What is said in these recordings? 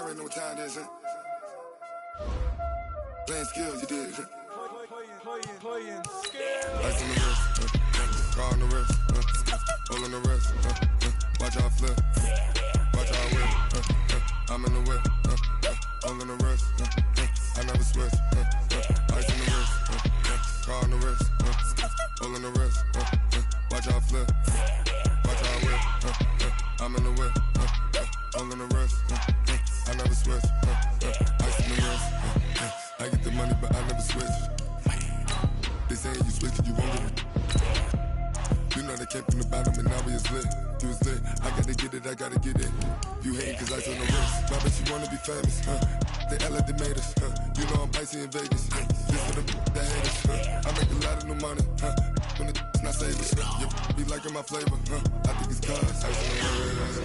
already know what time it is, huh? Playing skills, you did. Playing skills. Ice on the wrist, car on the wrist, hole on the wrist, watch how I flip, watch how I whip, I'm in the whip, hole in the wrist, I never switch, ice on the wrist, car on the wrist, hole in the wrist, watch how I flip, watch how I whip, I'm in the whip, hole in the wrist, I never switch, ice on the wrist, I get the money but I never switch. They saying you switch and you won't get it. You know they came from the bottom and now we is lit. You was lit, I gotta get it, I gotta get it. You hate cause ice on the wrist. My bitch, you wanna be famous, They act like they made us, You know I'm icy in Vegas, This for the that hate us, I make a lot of new money, When it's not savers, You be liking my flavor, I think it's cause ice on the wrist,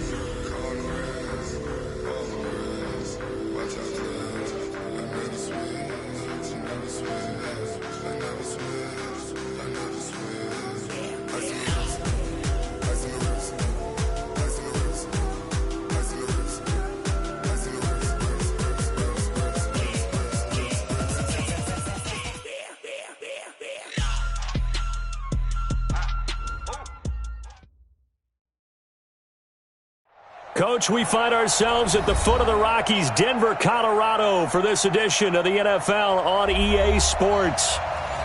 car on the wrist, all on the wrist. Watch out, cuz I never switch, you never switch. I never switch, I never switch. Ice in the wrist, ice in the wrist, ice in the wrist, ice in the wrist, ice in the wrist, Coach, we find ourselves at the foot of the Rockies, Denver, Colorado, for this edition of the NFL on EA Sports.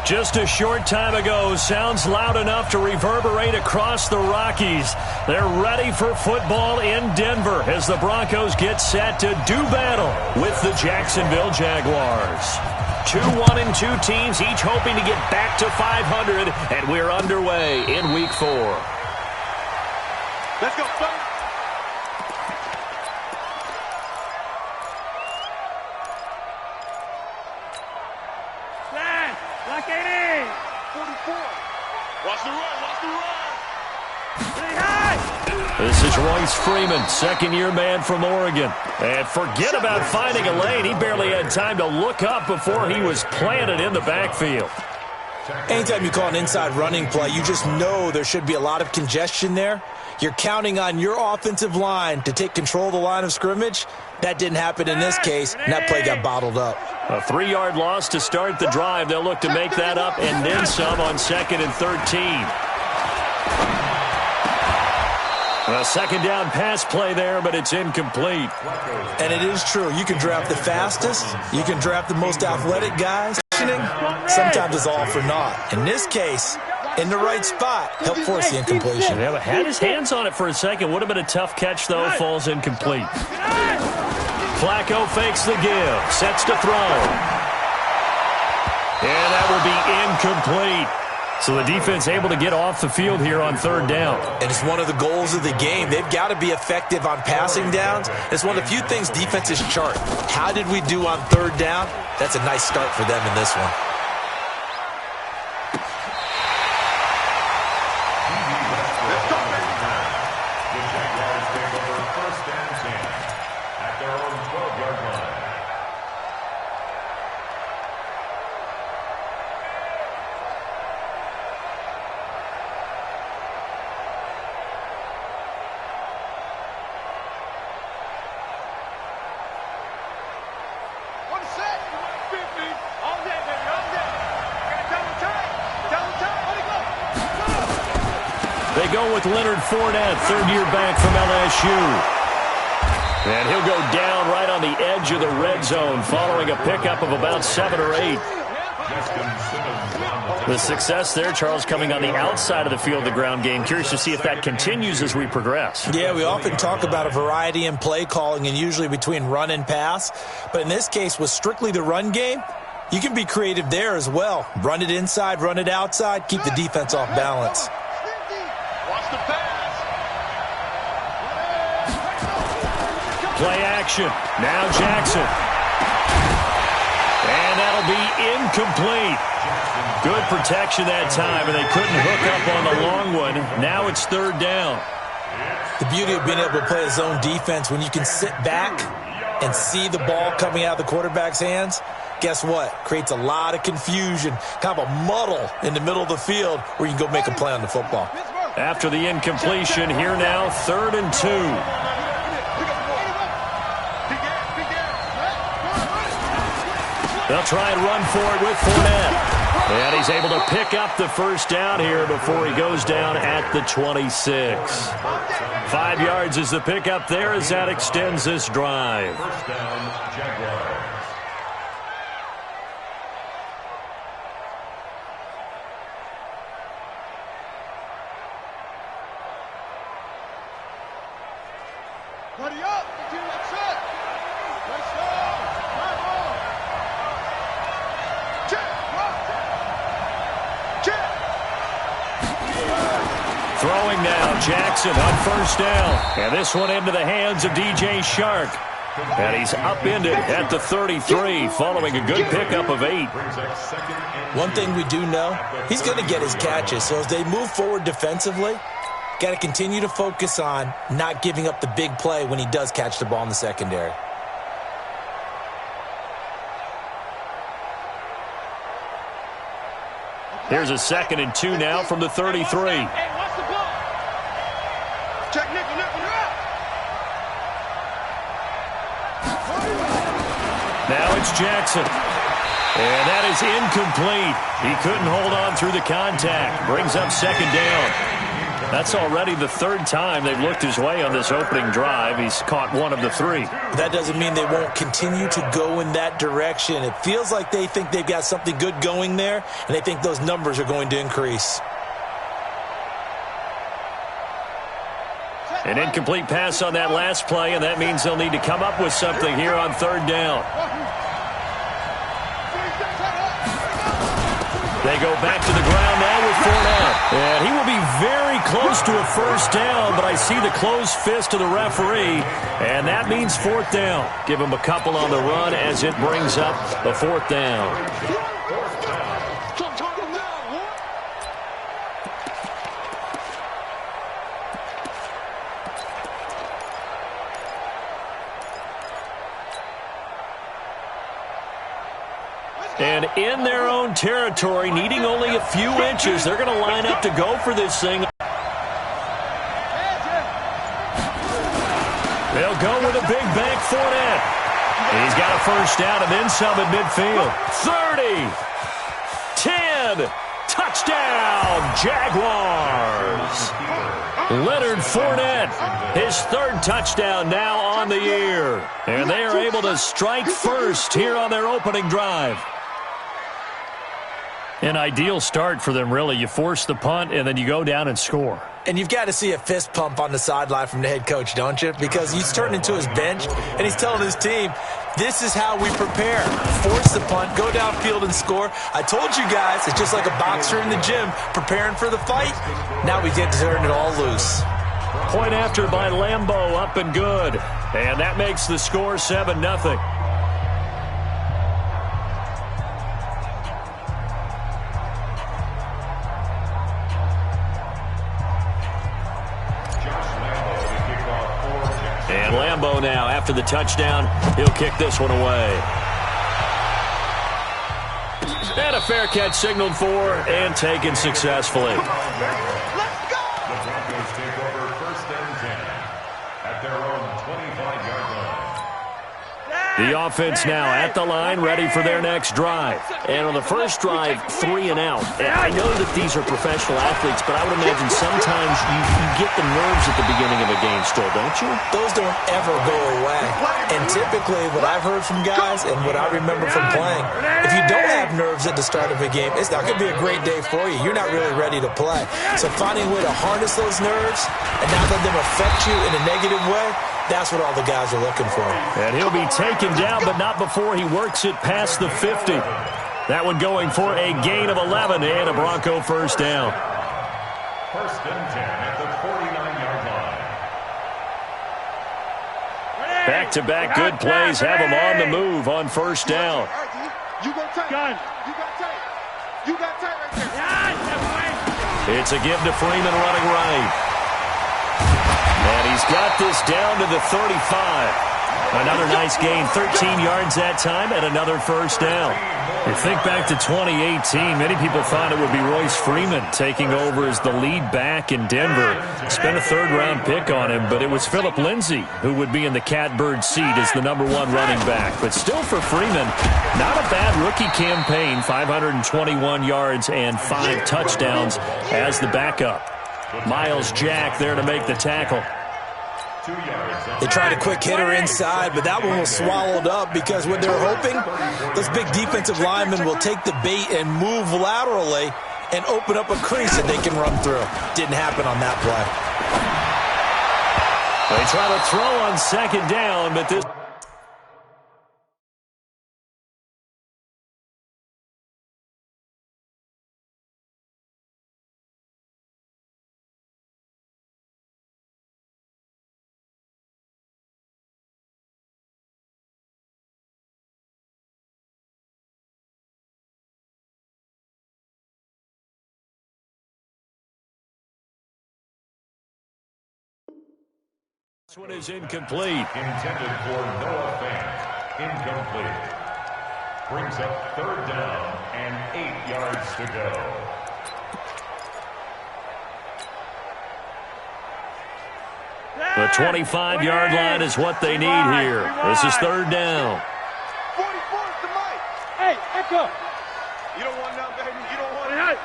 Just a short time ago, sounds loud enough to reverberate across the Rockies. They're ready for football in Denver as the Broncos get set to do battle with the Jacksonville Jaguars. 2-1-2 teams, each hoping to get back to 500, and we're underway in Week 4. Let's go, folks. This is Royce Freeman, second-year man from Oregon. And forget about finding a lane. He barely had time to look up before he was planted in the backfield. Anytime you call an inside running play, you just know there should be a lot of congestion there. You're counting on your offensive line to take control of the line of scrimmage. That didn't happen in this case, and that play got bottled up. A 3-yard loss to start the drive. They'll look to make that up and then some on 2nd and 13. A second down pass play there, but it's incomplete. And it is true. You can draft the fastest. You can draft the most athletic guys. Sometimes it's all for naught. In this case, in the right spot, help force the incompletion. Yeah, had his hands on it for a second. Would have been a tough catch, though. Falls incomplete. Flacco fakes the give. Sets to throw. And that will be incomplete. So the defense able to get off the field here on 3rd down. And it's one of the goals of the game. They've got to be effective on passing downs. It's one of the few things defenses chart. How did we do on 3rd down? That's a nice start for them in this one. They go with Leonard Fournette, 3rd-year back from LSU. And he'll go down right on the edge of the red zone following a pickup of about 7 or 8. The success there, Charles, coming on the outside of the field, the ground game. Curious to see if that continues as we progress. Yeah, we often talk about a variety in play calling and usually between run and pass. But in this case, with strictly the run game, you can be creative there as well. Run it inside, run it outside, keep the defense off balance. Play action. Now Jackson. And that'll be incomplete. Good protection that time, and they couldn't hook up on the long one. Now it's 3rd down. The beauty of being able to play a zone defense when you can sit back and see the ball coming out of the quarterback's hands, guess what? Creates a lot of confusion, kind of a muddle in the middle of the field where you can go make a play on the football. After the incompletion, here now, 3rd and 2. They'll try and run for it with Fournette. And he's able to pick up the first down here before he goes down at the 26. 5 yards is the pickup there as that extends this drive. First down, Jaguars. Ready up. Continue that set. Let's go. Drive on. Check. Check. Throwing now, Jackson on first down. And this one into the hands of DJ Shark. And he's upended at the 33 following a good pickup of 8. One thing we do know, he's going to get his catches. So as they move forward defensively, got to continue to focus on not giving up the big play when he does catch the ball in the secondary. Here's a 2nd and 2 now from the 33. Hey, watch the ball. Check nickel, nickel, nickel. Now it's Jackson. And that is incomplete. He couldn't hold on through the contact. Brings up 2nd down. That's already the 3rd time they've looked his way on this opening drive. He's caught 1 of the 3. That doesn't mean they won't continue to go in that direction. It feels like they think they've got something good going there, and they think those numbers are going to increase. An incomplete pass on that last play, and that means they'll need to come up with something here on 3rd down. They go back to the ground now with Fournette. And he will be very close to a first down, but I see the closed fist of the referee, and that means 4th down. Give him a couple on the run as it brings up a 4th down. And in their own territory, needing only a few inches, they're going to line up to go for this thing. They'll go with a big bank Fournette. He's got a first down and then some at midfield. 30, 10, touchdown, Jaguars. Leonard Fournette, his 3rd touchdown now on the year. And they are able to strike first here on their opening drive. An ideal start for them, really. You force the punt, and then you go down and score. And you've got to see a fist pump on the sideline from the head coach, don't you? Because he's turned into his bench, and he's telling his team, this is how we prepare. Force the punt, go downfield and score. I told you guys, it's just like a boxer in the gym preparing for the fight. Now we get to turn it all loose. Point after by Lambeau, up and good. And that makes the score 7-0. And Lambeau now, after the touchdown, he'll kick this one away. And a fair catch signaled for and taken successfully. Let's go! The Broncos take over 1st and 10 at their own 25-yard line. The offense now at the line, ready for their next drive. And on the first drive, 3 and out. And I know that these are professional athletes, but I would imagine sometimes you get the nerves at the beginning of a game still, don't you? Those don't ever go away. And typically what I've heard from guys and what I remember from playing, if you don't have nerves at the start of a game, it's not going to be a great day for you. You're not really ready to play. So finding a way to harness those nerves and not let them affect you in a negative way, that's what all the guys are looking for. And he'll be taken down, but not before he works it past the 50. That one going for a gain of 11 and a Bronco first down. 1st and 10 at the 49-yard line. Back-to-back good plays have him on the move on first down. You go tight. Gun. You got tight. You got tight right there. It's a give to Freeman running right. And he's got this down to the 35. Another nice gain, 13 yards that time, and another first down. You think back to 2018, many people thought it would be Royce Freeman taking over as the lead back in Denver. Spent a third-round pick on him, but it was Phillip Lindsay who would be in the catbird seat as the #1 running back. But still for Freeman, not a bad rookie campaign, 521 yards and 5 touchdowns as the backup. Miles Jack there to make the tackle. They tried a quick hitter inside, but that one was swallowed up because what they're hoping, those big defensive linemen will take the bait and move laterally and open up a crease that they can run through. Didn't happen on that play. They try to throw on second down, but this... This one is incomplete. Intended for Noah Fant. Incomplete. Brings up 3rd down and 8 yards to go. The 25-yard line is what they need here. This is 3rd down. 44 to Mike. Hey, Echo. You don't want none, baby. You don't want it.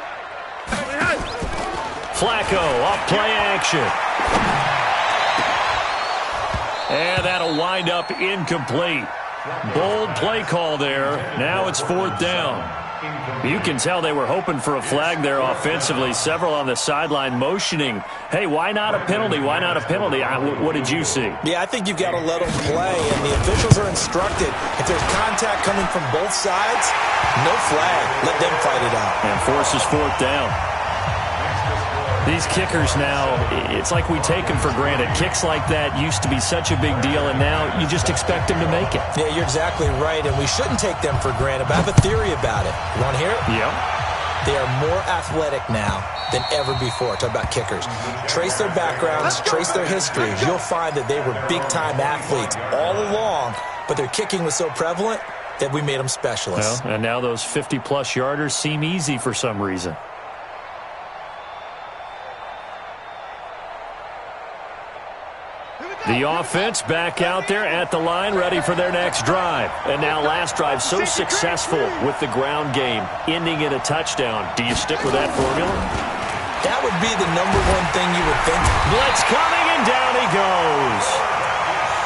Flacco off play action. And that'll wind up incomplete. Bold play call there. Now it's 4th down. You can tell they were hoping for a flag there offensively. Several on the sideline motioning, hey, why not a penalty? Why not a penalty? What did you see? Yeah, I think you've got to let them play, and the officials are instructed. If there's contact coming from both sides, no flag. Let them fight it out. And forces 4th down. These kickers now, it's like we take them for granted. Kicks like that used to be such a big deal, and now you just expect them to make it. Yeah, you're exactly right, and we shouldn't take them for granted, but I have a theory about it. You want to hear it? Yeah. They are more athletic now than ever before. Talk about kickers. Trace their backgrounds, trace their histories. You'll find that they were big-time athletes all along, but their kicking was so prevalent that we made them specialists. Well, and now those 50-plus yarders seem easy for some reason. The offense back out there at the line, ready for their next drive. And now last drive so successful with the ground game, ending in a touchdown. Do you stick with that formula? That would be the #1 thing you would think. Blitz coming, and down he goes.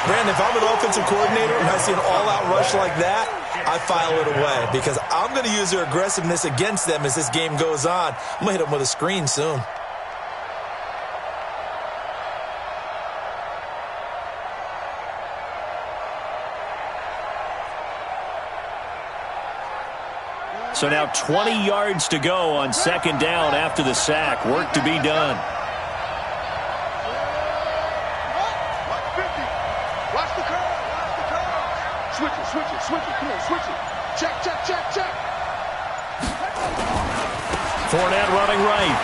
Brandon, if I'm an offensive coordinator and I see an all-out rush like that, I file it away because I'm going to use their aggressiveness against them as this game goes on. I'm going to hit them with a screen soon. So now 20 yards to go on 2nd down after the sack. Work to be done. Watch the curve. Switch it. Come on, switch it. Check. Fournette running right.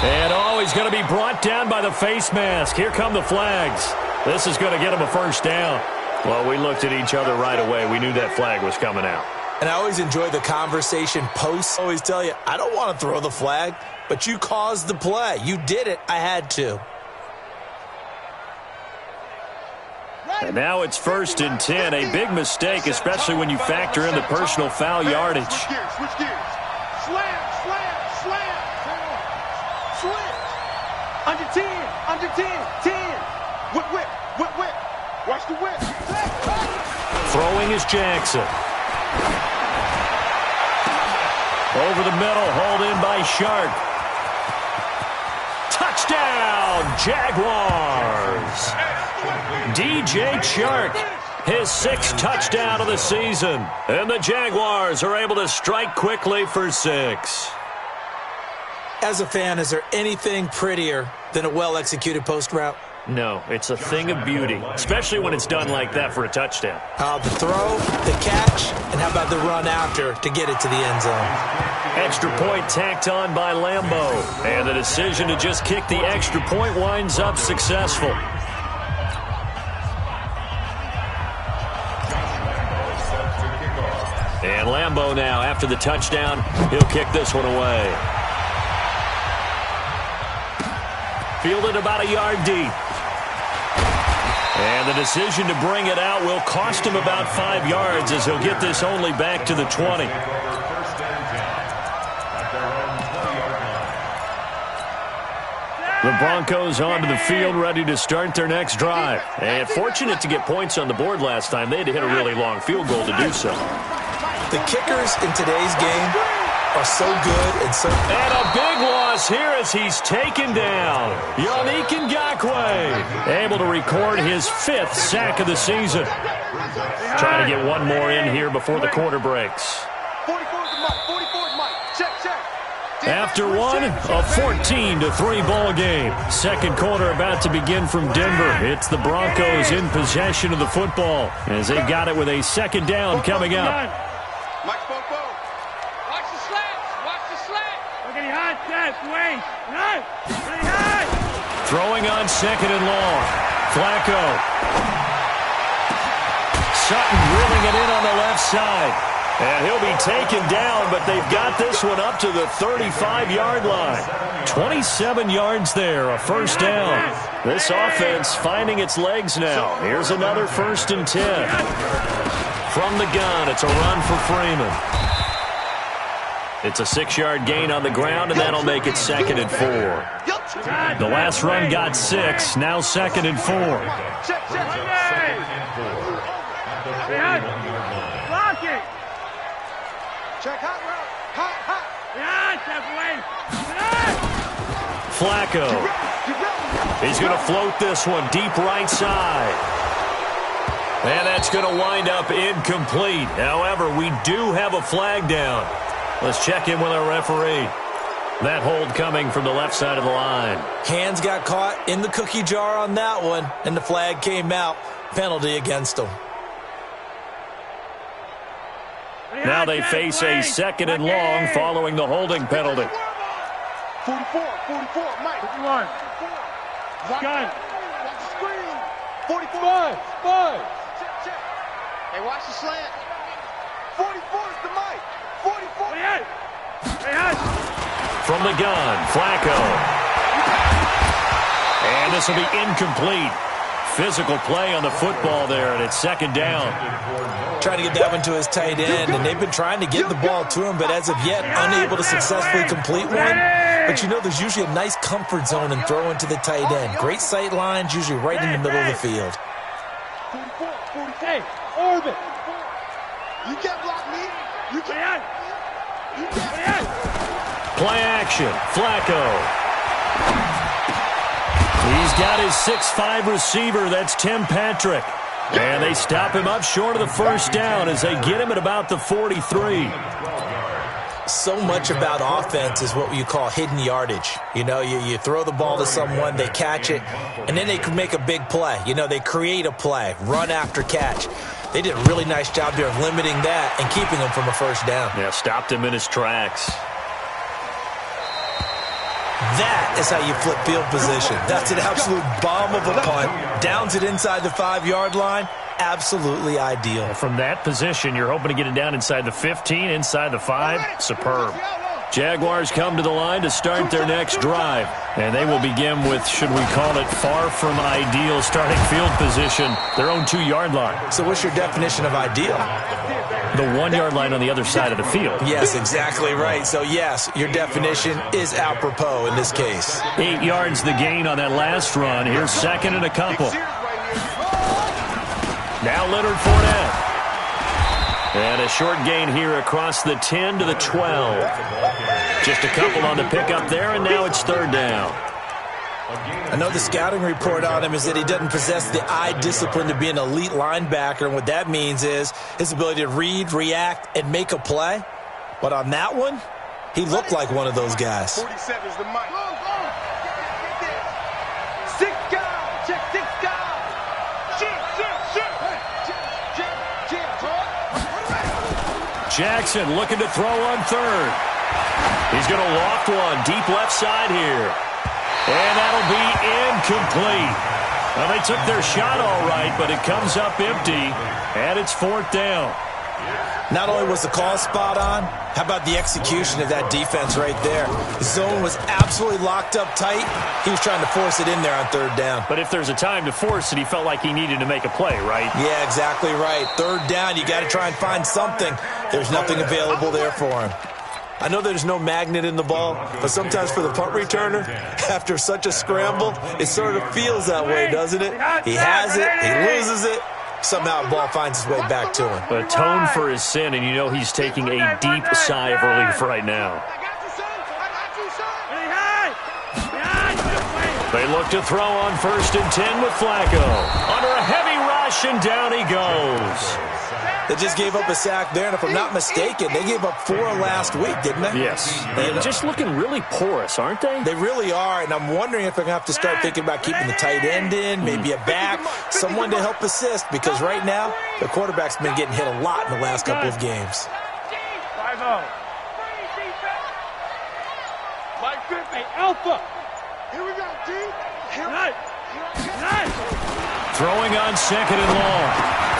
And he's going to be brought down by the face mask. Here come the flags. This is going to get him a first down. Well, we looked at each other right away. We knew that flag was coming out. And I always enjoy the conversation post. I always tell you, I don't want to throw the flag, but you caused the play. You did it. I had to. And now it's 1st and 10. A big mistake, especially when you factor in the personal foul yardage. Switch gears. Slam. Under 10. 10. Whip. Watch the whip. Throwing is Jackson. Over the middle, hauled in by Shark. Touchdown, Jaguars. DJ Chark, his 6th touchdown of the season. And the Jaguars are able to strike quickly for 6. As a fan, is there anything prettier than a well-executed post route? No, it's a thing of beauty, especially when it's done like that for a touchdown. The throw, the catch, and how about the run after to get it to the end zone? Extra point tacked on by Lambeau. And the decision to just kick the extra point winds up successful. And Lambeau now, after the touchdown, he'll kick this one away. Fielded about a yard deep. And the decision to bring it out will cost him about 5 yards as he'll get this only back to the 20. The Broncos onto the field, ready to start their next drive. And fortunate to get points on the board last time. They had to hit a really long field goal to do so. The kickers in today's game are so good and so... And a big loss here as he's taken down. Yannick Ngakoue able to record his 5th sack of the season. Trying to get one more in here before the quarter breaks. 44's Mike. 44's Mike. Check. After one, a 14-3 ball game. Second quarter about to begin from Denver. It's the Broncos in possession of the football as they got it with a second down coming up. Mike Popo. Watch the slant. Okay, hot, set, wait. Throwing on second and long. Flacco. Sutton drilling it in on the left side. And he'll be taken down, but they've got this one up to the 35-yard line. 27 yards there, a first down. This offense finding its legs now. Here's another 1st and 10. From the gun, it's a run for Freeman. It's a 6-yard gain on the ground, and that'll make it 2nd and 4. The last run got 6, now 2nd and 4. Block it. Check hot route. Flacco. He's going to float this one deep right side. And that's going to wind up incomplete. However, we do have a flag down. Let's check in with our referee. That hold coming from the left side of the line. Hands got caught in the cookie jar on that one, and the flag came out. Penalty against him. Now they face a 2nd and long following the holding penalty. 44, Mike. 51. Gun. Watch the screen. 44. Five. Check. Hey, watch the slant. 44 is the Mike. 44. From the gun, Flacco. And this will be incomplete. Physical play on the football there, and it's 2nd down. Trying to get that one to his tight end, and they've been trying to get the ball to him, but as of yet, unable to successfully complete one. But you know, there's usually a nice comfort zone in throwing to the tight end. Great sight lines, usually right in the middle of the field. 44. Hey, orbit. You can't block me. You can't. Play action, Flacco. He's got his 6'5" receiver, that's Tim Patrick. And they stop him up short of the first down as they get him at about the 43. So much about offense is what you call hidden yardage. You know, you throw the ball to someone, they catch it, and then they can make a big play. You know, they create a play, run after catch. They did a really nice job there of limiting that and keeping him from a first down. Yeah, stopped him in his tracks. That is how you flip field position. That's an absolute bomb of a punt. Downs it inside the 5-yard line. Absolutely ideal. From that position, you're hoping to get it down inside the 15, inside the 5. Superb. Jaguars come to the line to start their next drive. And they will begin with, should we call it, far from ideal starting field position, their own 2-yard line. So what's your definition of ideal? The 1-yard line on the other side of the field. Yes, exactly right. So, yes, your definition is apropos in this case. 8 yards the gain on that last run. Here's 2nd and a couple. Now Leonard Fournette. And a short gain here across the 10 to the 12. Just a couple on the pickup there, and now it's 3rd down. I know the scouting report on him is that he doesn't possess the eye discipline to be an elite linebacker, and what that means is his ability to read, react, and make a play. But on that one, he looked like one of those guys. 47 is the mic. 6 guys. Check 6 guys. Jackson looking to throw on 3rd. He's going to loft one deep left side here. And that'll be incomplete. Well, they took their shot all right, but it comes up empty, and it's 4th down. Not only was the call spot on, how about the execution of that defense right there? The zone was absolutely locked up tight. He was trying to force it in there on third down. But if there's a time to force it, he felt like he needed to make a play, right? Yeah, exactly right. Third down, you got to try and find something. There's nothing available there for him. I know there's no magnet in the ball, but sometimes for the punt returner, after such a scramble, it sort of feels that way, doesn't it? He has it, he loses it. Somehow the ball finds its way back to him. Atone for his sin, and you know he's taking a deep sigh of relief right now. They look to throw on 1st and 10 with Flacco. Under a heavy rush, and down he goes. They just gave up a sack there, and if I'm not mistaken, they gave up 4 last week, didn't they? Yes. And just looking really porous, aren't they? They really are, and I'm wondering if they're going to have to start thinking about keeping the tight end in, maybe a back, someone to help assist, because right now, the quarterback's been getting hit a lot in the last couple of games. 5-0. Mike 50, Alpha. Here we go, G. Throwing on 2nd and long.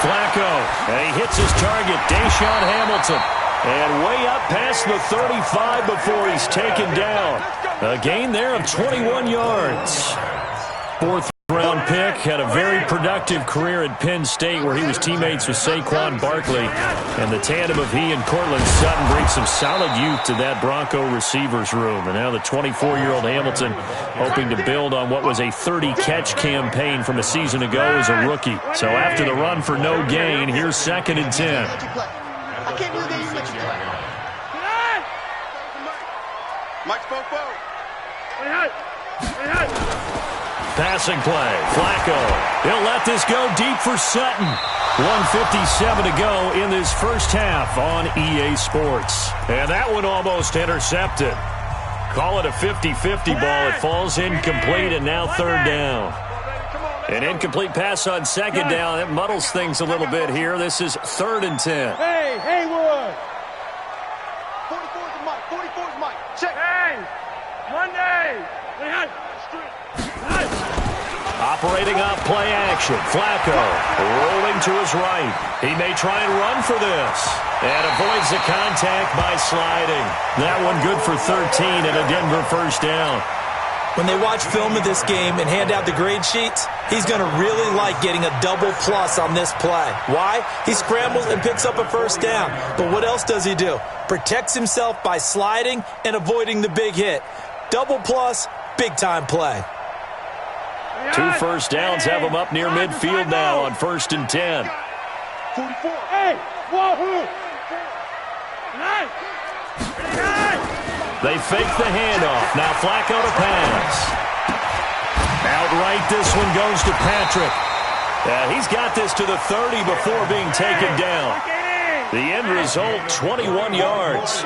Flacco, and he hits his target, Deshaun Hamilton. And way up past the 35 before he's taken down. A gain there of 21 yards. 4th-round pick, had a very productive career at Penn State where he was teammates with Saquon Barkley. And the tandem of he and Cortland Sutton brings some solid youth to that Bronco receivers room. And now the 24-year-old Hamilton hoping to build on what was a 30-catch campaign from a season ago as a rookie. So after the run for no gain, here's 2nd and 10. I can't believe they even let you play. Mike's fofo. Passing play. Flacco. He'll let this go deep for Sutton. 1:57 to go in this first half on EA Sports. And that one almost intercepted. Call it a 50-50 ball. It falls incomplete, and now 3rd down. An incomplete pass on 2nd down. That muddles things a little bit here. This is 3rd and 10. Hey, Haywood. 44's Mike. 44's Mike. Check. Hey, Monday. Operating off play action. Flacco rolling to his right. He may try and run for this. And avoids the contact by sliding. That one good for 13 and a Denver 1st down. When they watch film of this game and hand out the grade sheets, he's going to really like getting a double plus on this play. Why? He scrambles and picks up a 1st down. But what else does he do? Protects himself by sliding and avoiding the big hit. Double plus, big-time play. 2 1st downs have him up near midfield now on 1st and 10. 44. Hey, wahoo. They fake the handoff. Now Flacco to pass. Outright, this one goes to Patrick. He's got this to the 30 before being taken down. The end result, 21 yards.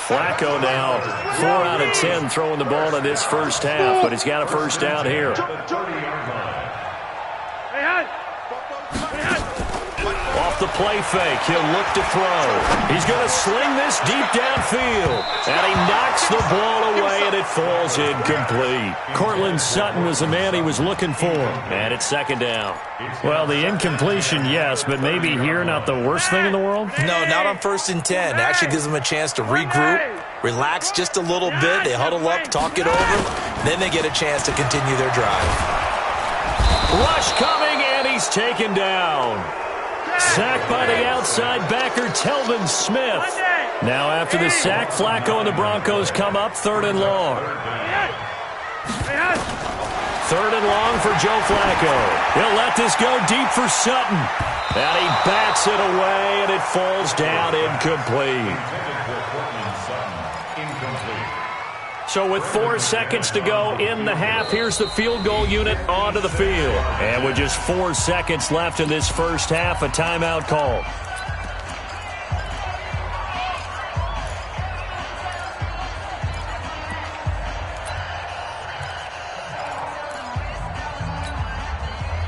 Flacco now 4 out of 10 throwing the ball in this first half, but he's got a 1st down here. Off the play fake, he'll look to throw. He's going to sling this deep downfield, and he knocks the ball away, and it falls incomplete. Cortland Sutton was the man he was looking for, and it's 2nd down. Well, the incompletion, yes, but maybe here not the worst thing in the world? No, not on 1st and 10. It actually gives them a chance to regroup, relax just a little bit. They huddle up, talk it over. Then they get a chance to continue their drive. Rush coming, and he's taken down. Sacked by the outside backer, Telvin Smith. Now after the sack, Flacco and the Broncos come up 3rd and long. 3rd and long for Joe Flacco. He'll let this go deep for Sutton. And he bats it away, and it falls down incomplete. So with 4 seconds to go in the half, here's the field goal unit onto the field. And with just 4 seconds left in this first half, a timeout call.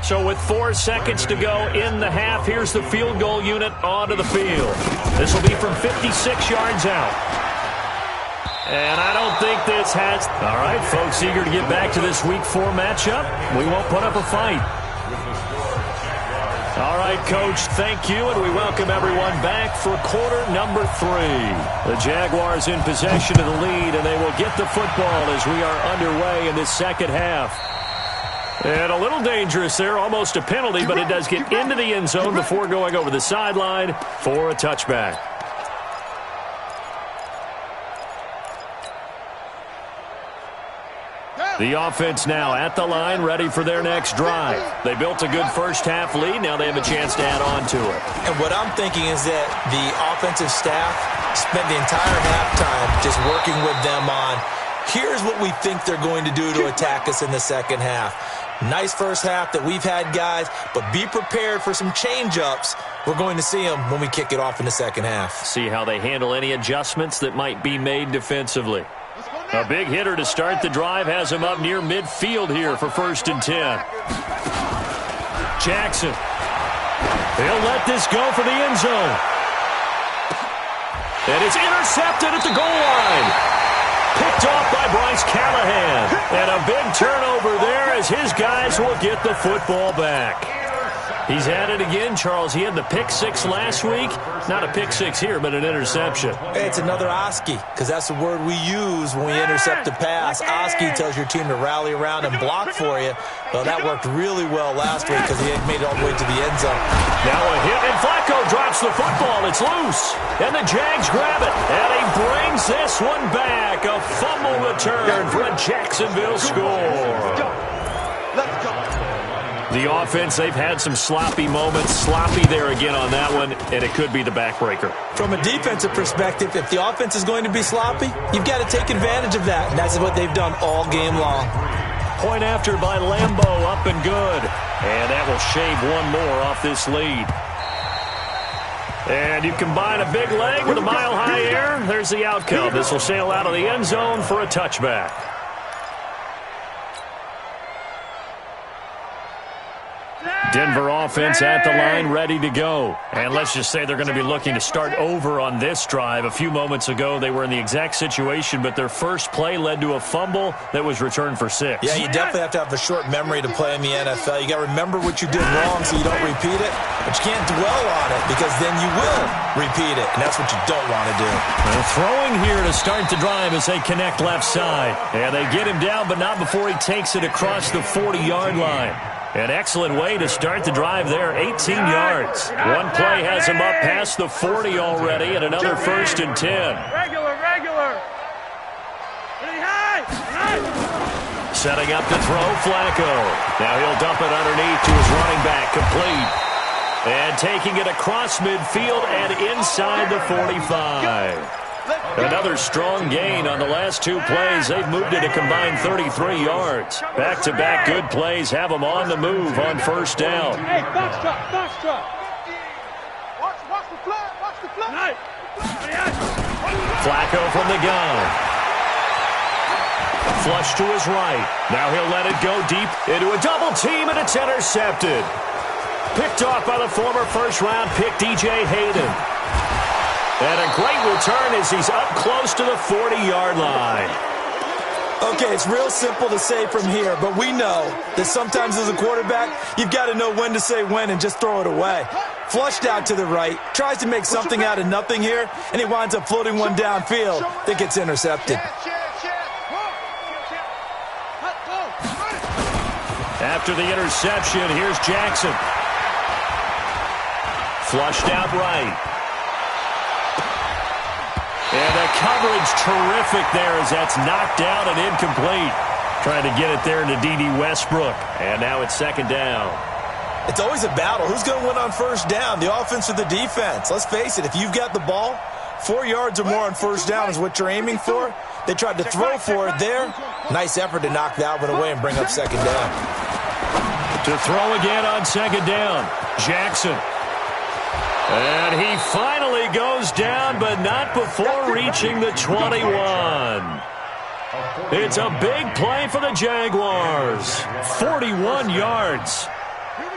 So with 4 seconds to go in the half, here's the field goal unit onto the field. This will be from 56 yards out. And I don't think this has... All right, folks, eager to get back to this Week 4 matchup. We won't put up a fight. All right, Coach, thank you, and we welcome everyone back for quarter number 3. The Jaguars in possession of the lead, and they will get the football as we are underway in this second half. And a little dangerous there, almost a penalty, but it does get into the end zone before going over the sideline for a touchback. The offense now at the line, ready for their next drive. They built a good first-half lead. Now they have a chance to add on to it. And what I'm thinking is that the offensive staff spent the entire halftime just working with them on, here's what we think they're going to do to attack us in the second half. Nice first half that we've had, guys, but be prepared for some change-ups. We're going to see them when we kick it off in the second half. See how they handle any adjustments that might be made defensively. A big hitter to start the drive has him up near midfield here for 1st and 10. Jackson. He'll let this go for the end zone. And it's intercepted at the goal line. Picked off by Bryce Callahan. And a big turnover there as his guys will get the football back. He's at it again, Charles. He had the pick 6 last week. Not a pick 6 here, but an interception. Hey, it's another Oski, because that's the word we use when we intercept a pass. Oski tells your team to rally around and block for you. Well, that worked really well last week because he had made it all the way to the end zone. Now a hit, and Flacco drops the football. It's loose. And the Jags grab it. And he brings this one back. A fumble return for a Jacksonville score. Let's go. The offense, they've had some sloppy moments. Sloppy there again on that one, and it could be the backbreaker. From a defensive perspective, if the offense is going to be sloppy, you've got to take advantage of that, and that's what they've done all game long. Point after by Lambo, up and good. And that will shave one more off this lead. And you combine a big leg with a mile-high air, there's the outcome. This will sail out of the end zone for a touchback. Denver offense at the line, ready to go. And let's just say they're going to be looking to start over on this drive. A few moments ago, they were in the exact situation, but their first play led to a fumble that was returned for 6. Yeah, you definitely have to have a short memory to play in the NFL. You got to remember what you did wrong so you don't repeat it, but you can't dwell on it because then you will repeat it, and that's what you don't want to do. And throwing here to start the drive as they connect left side. And they get him down, but not before he takes it across the 40-yard line. An excellent way to start the drive there, 18 yards. One play has him up past the 40 already, and another 1st and 10. Regular. Setting up to throw, Flacco. Now he'll dump it underneath to his running back, complete. And taking it across midfield and inside the 45. Another strong gain on the last 2 plays. They've moved it a combined 33 yards. Back-to-back good plays have them on the move on 1st down. Hey, box drop. Watch the flag. Flacco from the gun. Flush to his right. Now he'll let it go deep into a double team, and it's intercepted. Picked off by the former first-round pick, DJ Hayden. And a great return as he's up close to the 40-yard line. Okay, it's real simple to say from here, but we know that sometimes as a quarterback, you've got to know when to say when and just throw it away. Flushed out to the right, tries to make something out of nothing here, and he winds up floating one downfield that gets intercepted. After the interception, here's Jackson. Flushed out right. And the coverage terrific there as that's knocked down and incomplete. Trying to get it there into D.D. Westbrook. And now it's 2nd down. It's always a battle. Who's going to win on 1st down, the offense or the defense? Let's face it, if you've got the ball, 4 yards or more on 1st down is what you're aiming for. They tried to throw for it there. Nice effort to knock that one away and bring up 2nd down. To throw again on 2nd down, Jackson. And he finally goes down, but not before reaching the 21. It's a big play for the Jaguars. 41 yards.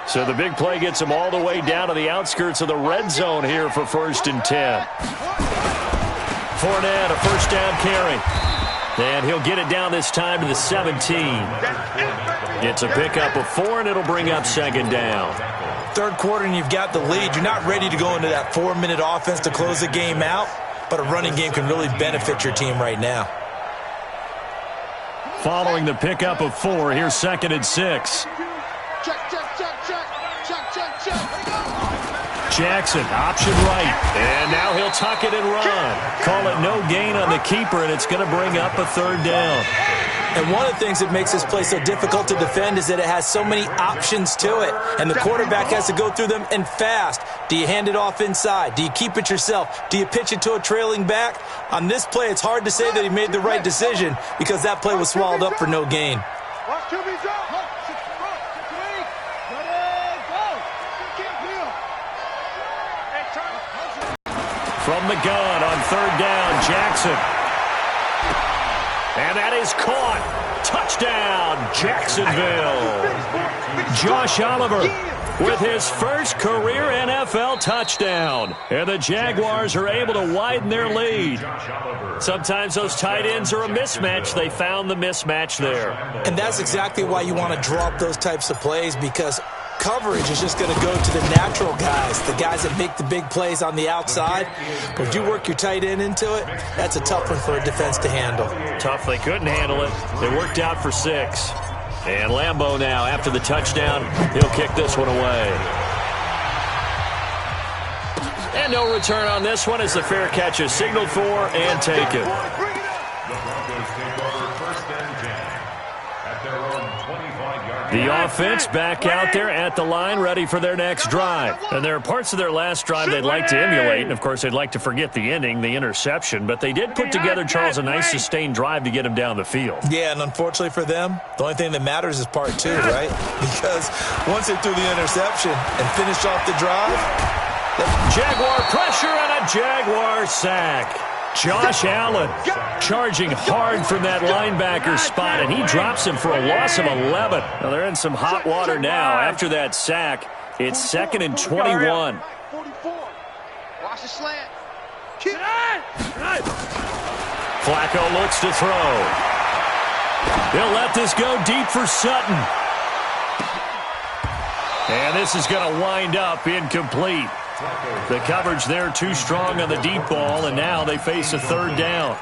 So the big play gets him all the way down to the outskirts of the red zone here for 1st and 10. Fournette, a 1st down carry. And he'll get it down this time to the 17. It's a pickup of 4, and it'll bring up 2nd down. third quarter and you've got the lead. You're not ready to go into that 4-minute offense to close the game out, but a running game can really benefit your team right now. Following the pickup of 4, here's 2nd and 6. Jackson, option right, and now he'll tuck it and run. Call it no gain on the keeper, and it's going to bring up a 3rd down. And one of the things that makes this play so difficult to defend is that it has so many options to it, and the quarterback has to go through them and fast. Do you hand it off inside? Do you keep it yourself? Do you pitch it to a trailing back? On this play, it's hard to say that he made the right decision because that play was swallowed up for no gain. From the gun on 3rd down, Jackson. And that is caught. Touchdown, Jacksonville. Josh Oliver with his first career NFL touchdown. And the Jaguars are able to widen their lead. Sometimes those tight ends are a mismatch. They found the mismatch there. And that's exactly why you want to draw up those types of plays, because coverage is just going to go to the natural guys, the guys that make the big plays on the outside. But if you work your tight end into it, that's a tough one for a defense to handle. Tough. They couldn't handle it. They worked out for 6. And Lambeau now, after the touchdown, he'll kick this one away. And no return on this one as the fair catch is signaled for and taken. The offense back out there at the line, ready for their next drive. And there are parts of their last drive they'd like to emulate. And, of course, they'd like to forget the ending, the interception. But they did put together, Charles, a nice sustained drive to get him down the field. Yeah, and unfortunately for them, the only thing that matters is part 2, right? Because once they threw the interception and finished off the drive, Jaguar pressure and a Jaguar sack. Josh Allen charging hard from that linebacker spot, and he drops him for a loss of 11. Now they're in some hot water now. After that sack, it's 2nd and 21. 44. Watch the slant. Flacco looks to throw. He'll let this go deep for Sutton. And this is going to wind up incomplete. The coverage there too strong on the deep ball, and now they face a 3rd down.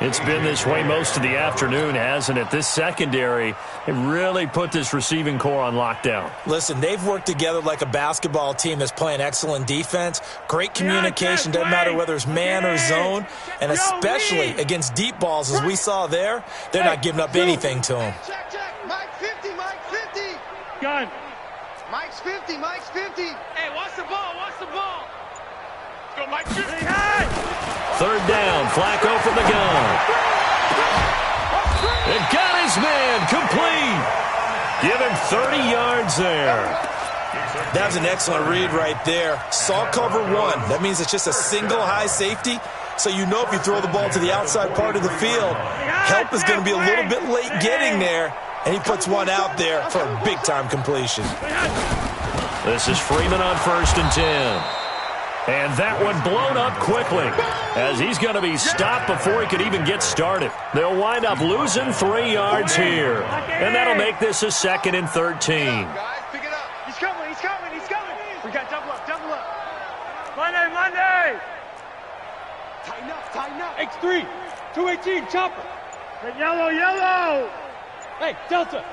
It's been this way most of the afternoon, hasn't it? This secondary, it really put this receiving core on lockdown. Listen, they've worked together like a basketball team that's playing excellent defense. Great communication, doesn't matter whether it's man or zone. And especially against deep balls, as we saw there, they're not giving up anything to them. Check. Mike 50, Mike 50. Gun. Mike's 50, Mike's 50. Hey, watch the ball, watch the ball. Go, Mike 50. 3rd down, Flacco from the gun. And got his man complete. Give him 30 yards there. That was an excellent read right there. Saw cover 1. That means it's just a single high safety. So you know if you throw the ball to the outside part of the field, help is going to be a little bit late getting there. And he puts one out there for a big-time completion. This is Freeman on 1st and 10. And that one blown up quickly as he's going to be stopped before he could even get started. They'll wind up losing 3 yards here. And that'll make this a 2nd and 13. Guys, pick it up. He's coming. We got double up. Monday. Tighten up. X3, 218, chopper. Hey, yellow. Hey, Delta.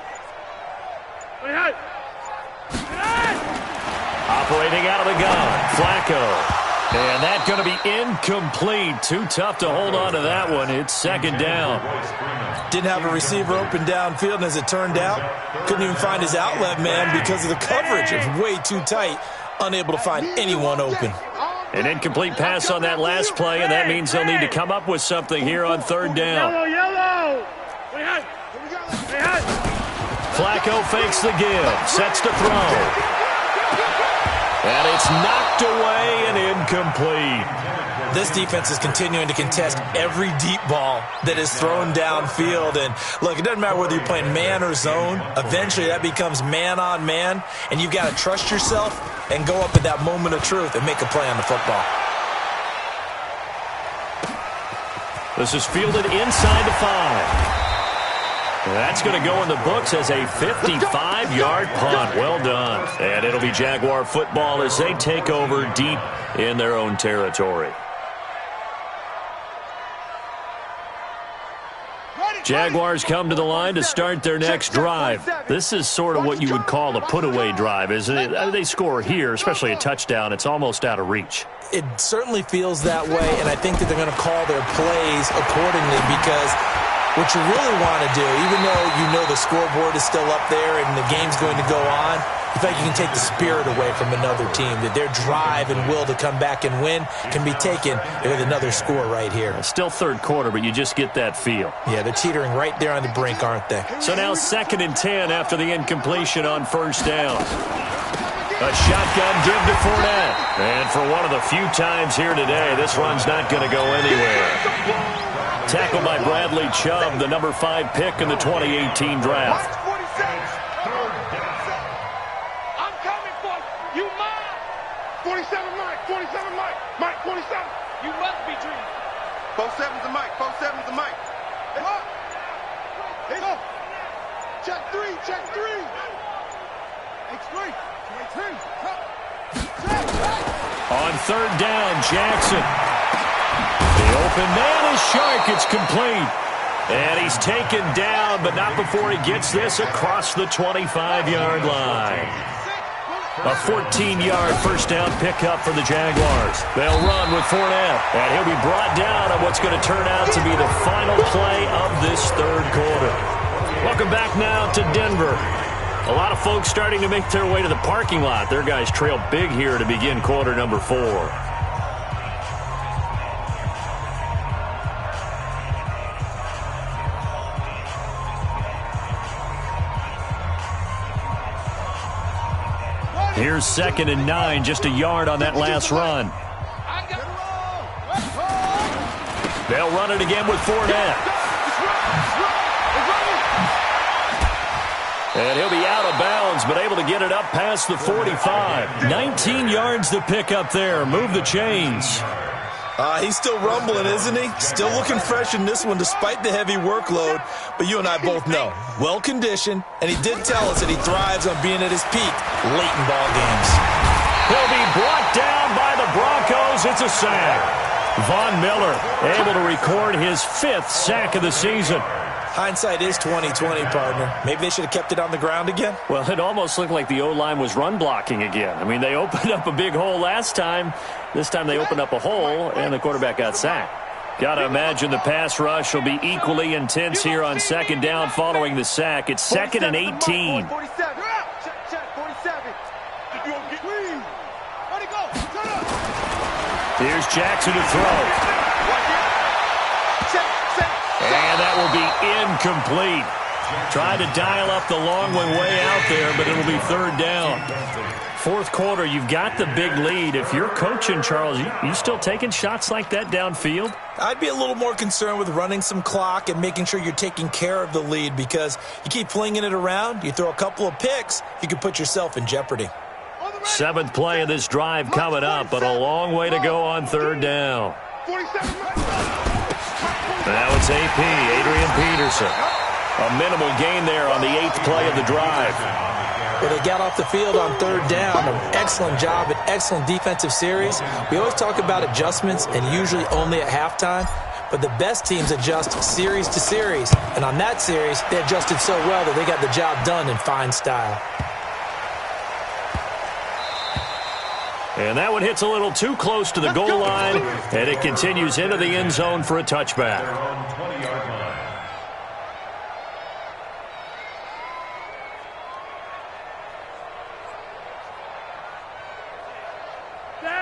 Operating out of the gun, Flacco. And that's going to be incomplete. Too tough to hold on to that one. It's 2nd down. Didn't have a receiver open downfield, and as it turned out, couldn't even find his outlet man because of the coverage. It was way too tight, unable to find anyone open. An incomplete pass on that last play, and that means they'll need to come up with something here on 3rd down. Yellow. Flacco fakes the give, sets to throw. And it's knocked away and incomplete. This defense is continuing to contest every deep ball that is thrown downfield. And look, it doesn't matter whether you're playing man or zone. Eventually that becomes man on man, and you've got to trust yourself and go up at that moment of truth and make a play on the football. This is fielded inside the 5. That's going to go in the books as a 55-yard punt. Well done. And it'll be Jaguar football as they take over deep in their own territory. Jaguars come to the line to start their next drive. This is sort of what you would call a put-away drive, isn't it? They score here, especially a touchdown. It's almost out of reach. It certainly feels that way, and I think that they're going to call their plays accordingly because what you really want to do, even though you know the scoreboard is still up there and the game's going to go on, in fact, you can take the spirit away from another team, that their drive and will to come back and win can be taken with another score right here. Still third quarter, but you just get that feel. Yeah, they're teetering right there on the brink, aren't they? So now 2nd and 10 after the incompletion on first down. A shotgun give to Fournette. And for one of the few times here today, this run's not going to go anywhere. Tackled by Bradley Chubb, the number 5 pick in the 2018 draft. I'm coming for you. Mine. 47 Mike. 47 Mike. Mike 47. You must be dreaming. 47's a Mike. 47's a Mike. Hey, go. Hey, go. Check 3. Check 3. X3. On third down, Jackson. The open man is Shark. It's complete. And he's taken down, but not before he gets this across the 25-yard line. A 14-yard first down pickup for the Jaguars. They'll run with Fournette, and he'll be brought down on what's going to turn out to be the final play of this third quarter. Welcome back now to Denver. A lot of folks starting to make their way to the parking lot. Their guys trail big here to begin quarter number 4. Here's 2nd and 9, just a yard on that last run. They'll run it again with Fournette. And he'll be out of bounds, but able to get it up past the 45. 19 yards to pick up there. Move the chains. He's still rumbling, isn't he? Still looking fresh in this one despite the heavy workload. But you and I both know, well-conditioned, and he did tell us that he thrives on being at his peak late in ball games. He'll be brought down by the Broncos. It's a sack. Von Miller able to record his 5th sack of the season. Hindsight is 20/20, partner. Maybe they should have kept it on the ground again. Well, it almost looked like the O-line was run blocking again. I mean, they opened up a big hole last time. This time they opened up a hole, and the quarterback got sacked. Got to imagine the pass rush will be equally intense here on 2nd down following the sack. It's 2nd and 18. 47. Check 47. Here's Jackson to throw. And that will be incomplete. Tried to dial up the long one way out there, but it'll be 3rd down. 4th quarter, you've got the big lead. If you're coaching, Charles, you still taking shots like that downfield? I'd be a little more concerned with running some clock and making sure you're taking care of the lead because you keep flinging it around, you throw a couple of picks, you could put yourself in jeopardy. 7th play of this drive coming up, but a long way to go on 3rd down. Now it's AP, Adrian Peterson. A minimal gain there on the 8th play of the drive. Well, they got off the field on 3rd down. An excellent job, an excellent defensive series. We always talk about adjustments and usually only at halftime. But the best teams adjust series to series. And on that series, they adjusted so well that they got the job done in fine style. And that one hits a little too close to the goal line, and it continues into the end zone for a touchback.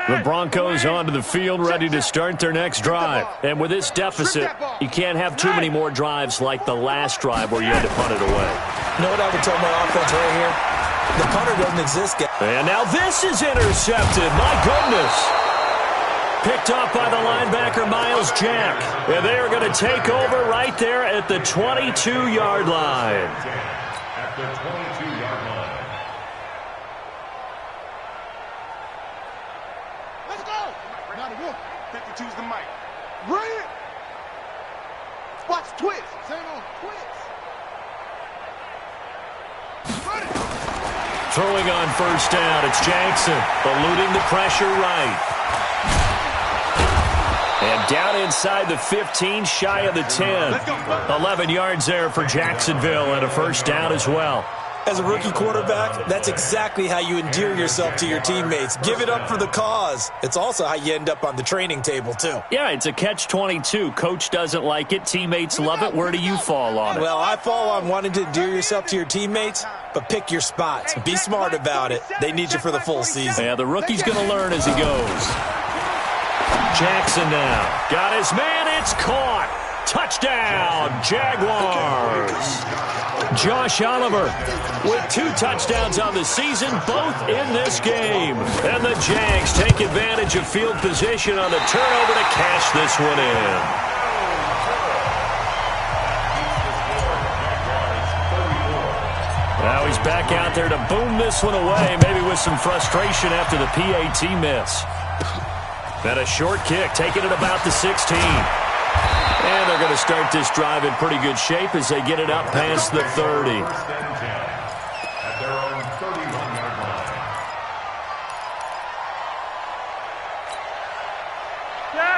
The Broncos onto the field, ready to start their next drive. And with this deficit, you can't have too many more drives like the last drive where you had to punt it away. You know what I would tell my offense right here? The punter doesn't exist, guys. And now this is intercepted. My goodness. Picked off by the linebacker, Miles Jack. And they are going to take over right there at the 22-yard line. At the 22-yard line. Let's go. Now the wolf. 52's the mic. Bring it. Watch twist. Say no, twist. Throwing on first down, it's Jackson, eluding the pressure right. And down inside the 15, shy of the 10. 11 yards there for Jacksonville, and a first down as well. As a rookie quarterback, that's exactly how you endear yourself to your teammates. Give it up for the cause. It's also how you end up on the training table, too. Yeah, it's a catch-22. Coach doesn't like it. Teammates love it. Where do you fall on it? Well, I fall on wanting to endear yourself to your teammates, but pick your spots. Be smart about it. They need you for the full season. Yeah, the rookie's going to learn as he goes. Jackson now. Got his man. It's caught. Touchdown, Jaguars. Josh Oliver with 2 touchdowns on the season, both in this game. And the Jags take advantage of field position on the turnover to cash this one in. Now he's back out there to boom this one away, maybe with some frustration after the PAT miss. And a short kick, taking it about the 16. And they're going to start this drive in pretty good shape as they get it up past the 30. At their own 31-yard line.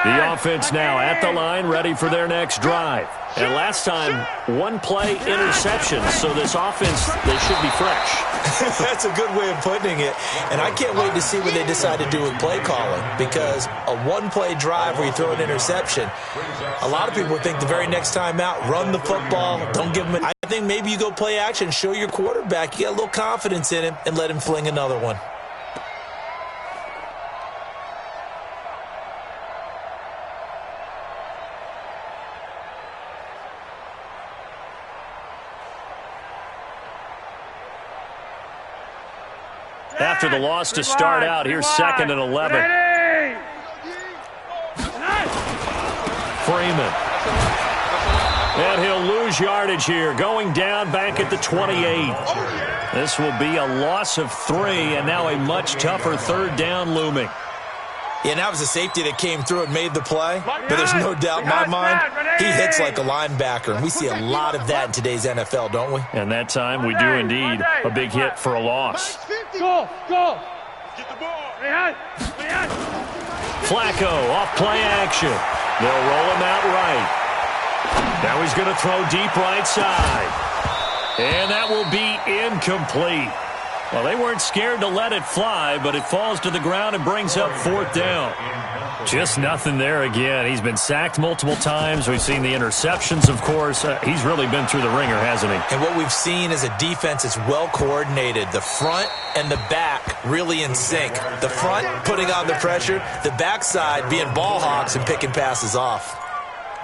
The offense now at the line, ready for their next drive. And last time, 1-play interception, so this offense, they should be fresh. That's a good way of putting it. And I can't wait to see what they decide to do with play calling, because a 1-play drive where you throw an interception, a lot of people think the very next time out, run the football, don't give them. I think maybe you go play action, show your quarterback, you get a little confidence in him, and let him fling another one. After the loss to start out, here's 2nd and 11. Freeman. And he'll lose yardage here, going down back at the 28. This will be a loss of 3, and now a much tougher 3rd down looming. Yeah, and that was a safety that came through and made the play. But there's no doubt in my mind, he hits like a linebacker. And we see a lot of that in today's NFL, don't we? And that time we do indeed. A big hit for a loss. Go! Get the ball! Flacco off play action. They'll roll him out right. Now he's going to throw deep right side. And that will be incomplete. Well, they weren't scared to let it fly, but it falls to the ground and brings up 4th down. Just nothing there again. He's been sacked multiple times. We've seen the interceptions, of course. He's really been through the ringer, hasn't he? And what we've seen is a defense that's well coordinated. The front and the back really in sync. The front putting on the pressure, the backside being ball hawks and picking passes off.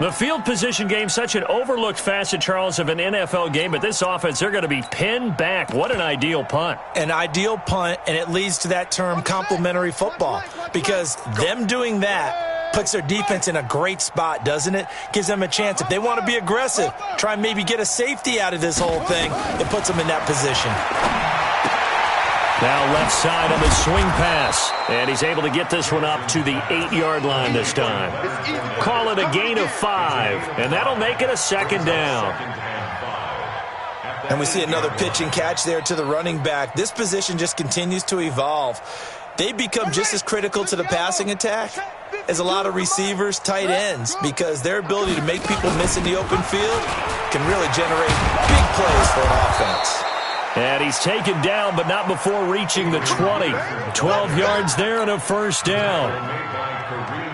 The field position game, such an overlooked facet, Charles, of an NFL game, but this offense, they're going to be pinned back. What an ideal punt. An ideal punt, and it leads to that term complementary football, because them doing that puts their defense in a great spot, doesn't it? Gives them a chance. If they want to be aggressive, try and maybe get a safety out of this whole thing, it puts them in that position. Now left side on the swing pass. And he's able to get this one up to the 8-yard line this time. Call it a gain of 5. And that'll make it a 2nd down. And we see another pitch and catch there to the running back. This position just continues to evolve. They become just as critical to the passing attack as a lot of receivers, tight ends, because their ability to make people miss in the open field can really generate big plays for an offense. And he's taken down, but not before reaching the 20. 12 yards there and a 1st down.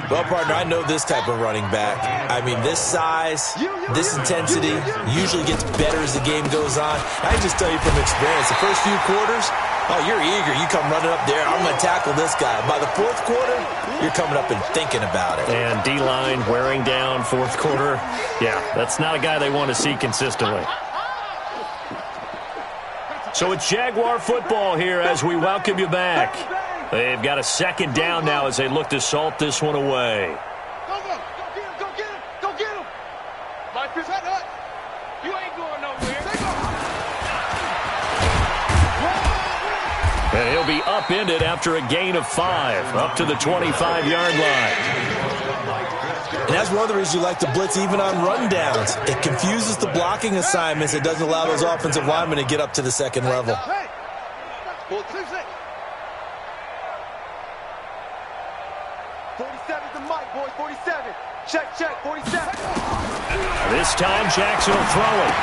Well, partner, I know this type of running back. I mean, this size, this intensity usually gets better as the game goes on. I can just tell you from experience, the first few quarters, oh, you're eager. You come running up there, I'm going to tackle this guy. By the 4th quarter, you're coming up and thinking about it. And D-line wearing down 4th quarter. Yeah, that's not a guy they want to see consistently. So it's Jaguar football here as we welcome you back. They've got a 2nd down now as they look to salt this one away. Go get him! Mike, you ain't going nowhere. And he'll be upended after a gain of 5, up to the 25-yard line. And that's one of the reasons you like to blitz even on rundowns. It confuses the blocking assignments. It doesn't allow those offensive linemen to get up to the 2nd level. 47's the mic, boys. 47. Check, 47. This time, Jackson will throw it.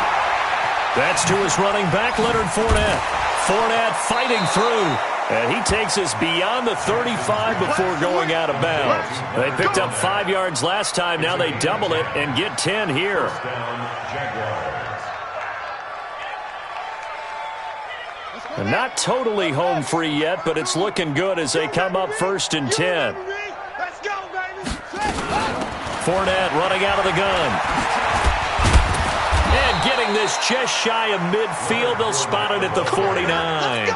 That's to his running back, Leonard Fournette. Fournette fighting through. And he takes us beyond the 35 before going out of bounds. They picked up 5 yards last time. Now they double it and get 10 here. And not totally home free yet, but it's looking good as they come up 1st and 10. Fournette running out of the gun. And getting this just shy of midfield. They'll spot it at the 49.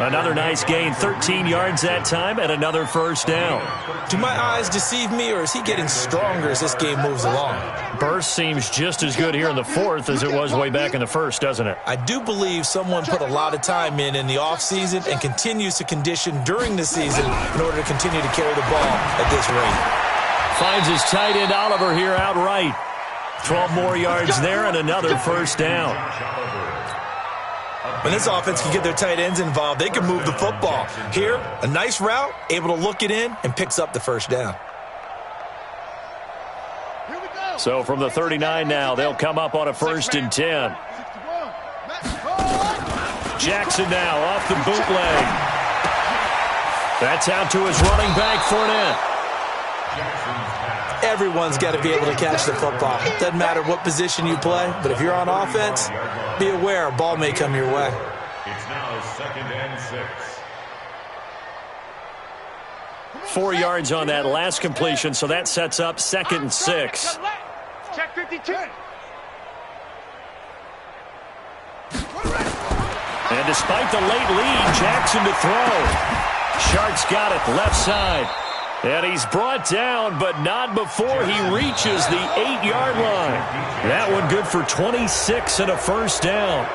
Another nice gain, 13 yards that time, and another first down. Do my eyes deceive me, or is he getting stronger as this game moves along? Burst seems just as good here in the 4th as it was way back in the 1st, doesn't it? I do believe someone put a lot of time in the offseason and continues to condition during the season in order to continue to carry the ball at this rate. Finds his tight end Oliver here outright. 12 more yards there and another first down. When this offense can get their tight ends involved, they can move the football. Here, a nice route, able to look it in, and picks up the first down. So from the 39 now, they'll come up on a 1st and 10. Jackson now off the bootleg. That's out to his running back, Fournette. Everyone's got to be able to catch the football. Doesn't matter what position you play, but if you're on offense, be aware a ball may come your way. It's now 2nd and 6. 4 yards on that last completion, so that sets up 2nd and 6. Check 52. And despite the late lead, Jackson to throw. Sharks got it left side. And he's brought down, but not before he reaches the 8-yard line. That one good for 26 and a first down.